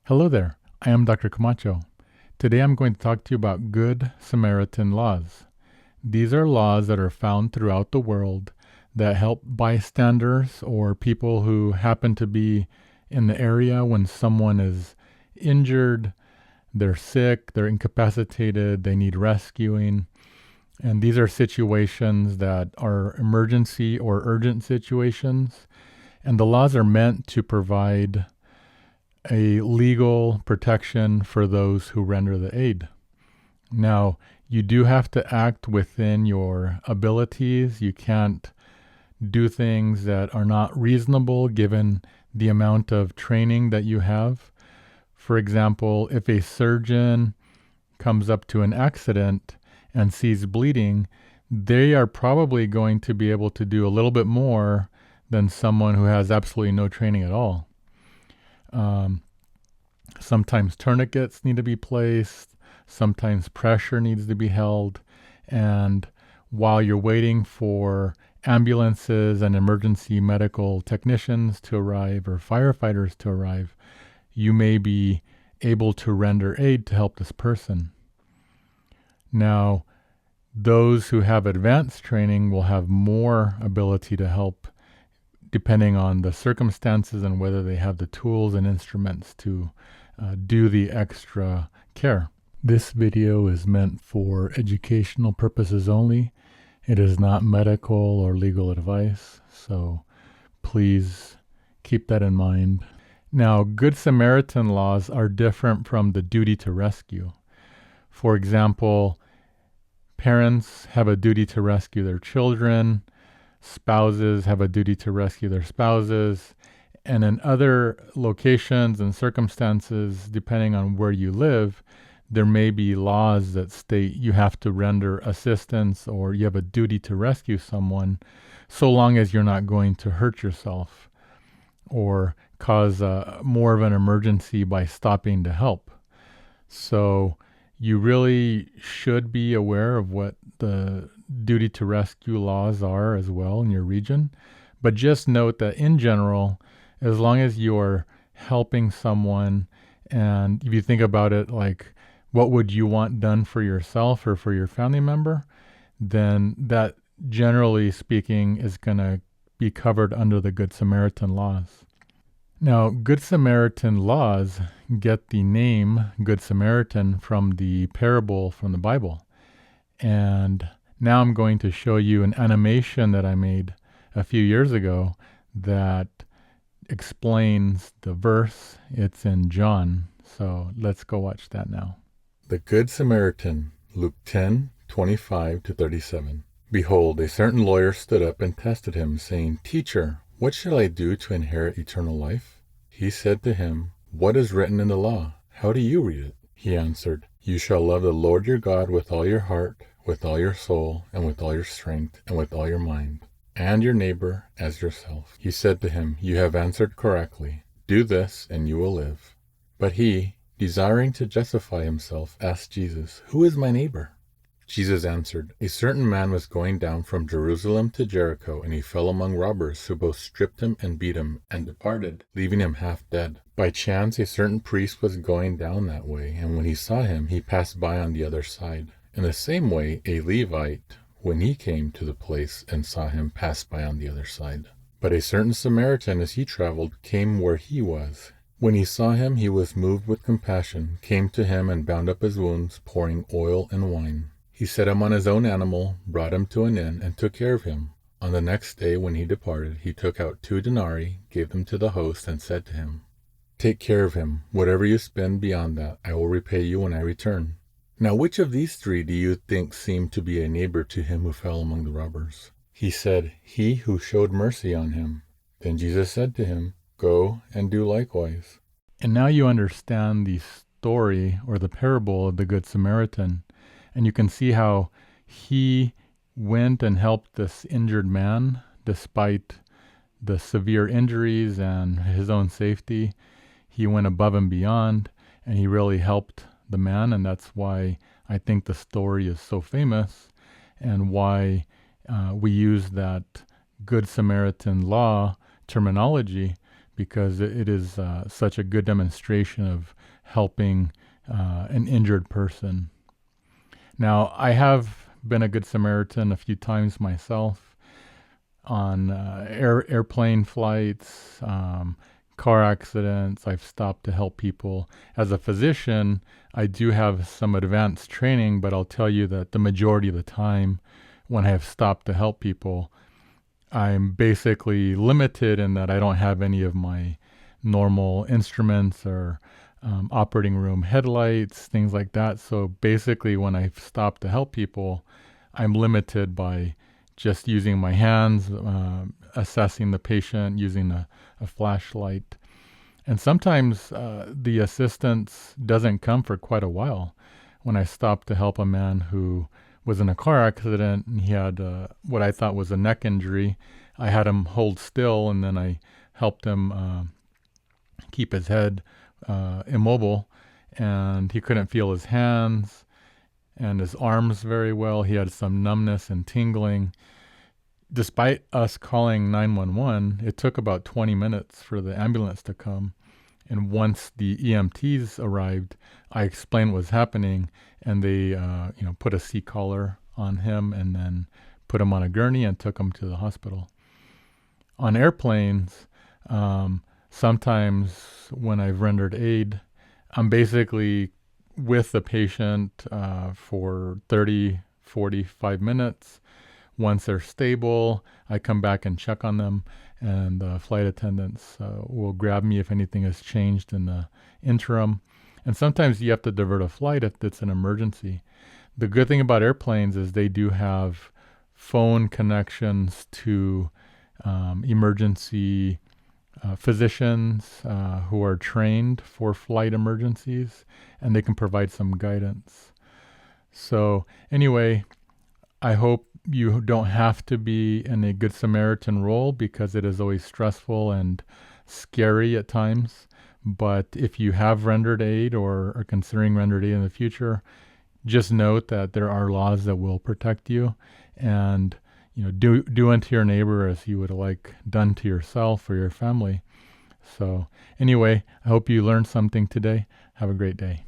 Hello there, I am Dr. Camacho. Today I'm going to talk to you about Good Samaritan Laws. These are laws that are found throughout the world that help bystanders or people who happen to be in the area when someone is injured, they're sick, they're incapacitated, they need rescuing. And these are situations that are emergency or urgent situations. And the laws are meant to provide a legal protection for those who render the aid. Now, you do have to act within your abilities. You can't do things that are not reasonable given the amount of training that you have. For example, if a surgeon comes up to an accident and sees bleeding, they are probably going to be able to do a little bit more than someone who has absolutely no training at all. Sometimes tourniquets need to be placed, sometimes pressure needs to be held, and while you're waiting for ambulances and emergency medical technicians to arrive or firefighters to arrive, you may be able to render aid to help this person. Now, those who have advanced training will have more ability to help depending on the circumstances and whether they have the tools and instruments to do the extra care. This video is meant for educational purposes only. It is not medical or legal advice, so please keep that in mind. Now, Good Samaritan laws are different from the duty to rescue. For example, parents have a duty to rescue their children, spouses have a duty to rescue their spouses, and in other locations and circumstances, depending on where you live, there may be laws that state you have to render assistance or you have a duty to rescue someone so long as you're not going to hurt yourself or cause more of an emergency by stopping to help. So you really should be aware of what the duty to rescue laws are as well in your region. But just note that in general, as long as you're helping someone, and if you think about it like what would you want done for yourself or for your family member, then that generally speaking is going to be covered under the Good Samaritan laws. Now, Good Samaritan laws get the name Good Samaritan from the parable from the Bible. And now I'm going to show you an animation that I made a few years ago that explains the verse. It's in John. So let's go watch that now. The Good Samaritan, Luke 10:25-37. Behold, a certain lawyer stood up and tested him, saying, Teacher, what shall I do to inherit eternal life? He said to him, What is written in the law? How do you read it? He answered, You shall love the Lord your God with all your heart, with all your soul, and with all your strength, and with all your mind, and your neighbor as yourself. He said to him, You have answered correctly. Do this, and you will live. But he, desiring to justify himself, asked Jesus, Who is my neighbor? Jesus answered, A certain man was going down from Jerusalem to Jericho, and he fell among robbers, who both stripped him and beat him, and departed, leaving him half dead. By chance a certain priest was going down that way, and when he saw him, he passed by on the other side. In the same way, a Levite, when he came to the place and saw him, passed by on the other side. But a certain Samaritan, as he traveled, came where he was. When he saw him, he was moved with compassion, came to him and bound up his wounds, pouring oil and wine. He set him on his own animal, brought him to an inn, and took care of him. On the next day, when he departed, he took out 2 denarii, gave them to the host, and said to him, Take care of him. Whatever you spend beyond that, I will repay you when I return. Now which of these 3 do you think seemed to be a neighbor to him who fell among the robbers? He said, He who showed mercy on him. Then Jesus said to him, Go and do likewise. And now you understand the story or the parable of the Good Samaritan. And you can see how he went and helped this injured man despite the severe injuries and his own safety. He went above and beyond, and he really helped the man. And that's why I think the story is so famous and why we use that Good Samaritan law terminology because it is such a good demonstration of helping an injured person. Now, I have been a Good Samaritan a few times myself on airplane flights, car accidents. I've stopped to help people. As a physician, I do have some advanced training, but I'll tell you that the majority of the time when I have stopped to help people, I'm basically limited in that I don't have any of my normal instruments or operating room headlights, things like that. So basically, when I stop to help people, I'm limited by just using my hands, assessing the patient, using a flashlight. And sometimes the assistance doesn't come for quite a while. When I stopped to help a man who was in a car accident and he had what I thought was a neck injury, I had him hold still, and then I helped him keep his head immobile, and he couldn't feel his hands and his arms very well. He had some numbness and tingling. Despite us calling 911, it took about 20 minutes for the ambulance to come. And once the EMTs arrived, I explained what was happening, and they, put a C-collar on him and then put him on a gurney and took him to the hospital. On airplanes, sometimes when I've rendered aid, I'm basically with the patient for 30, 45 minutes. Once they're stable, I come back and check on them, and the flight attendants will grab me if anything has changed in the interim. And sometimes you have to divert a flight if it's an emergency. The good thing about airplanes is they do have phone connections to emergency physicians who are trained for flight emergencies, and they can provide some guidance. So anyway, I hope you don't have to be in a Good Samaritan role, because it is always stressful and scary at times. But if you have rendered aid or are considering rendered aid in the future, just note that there are laws that will protect you, and do unto your neighbor as you would like done to yourself or your family. So anyway, I hope you learned something today. Have a great day.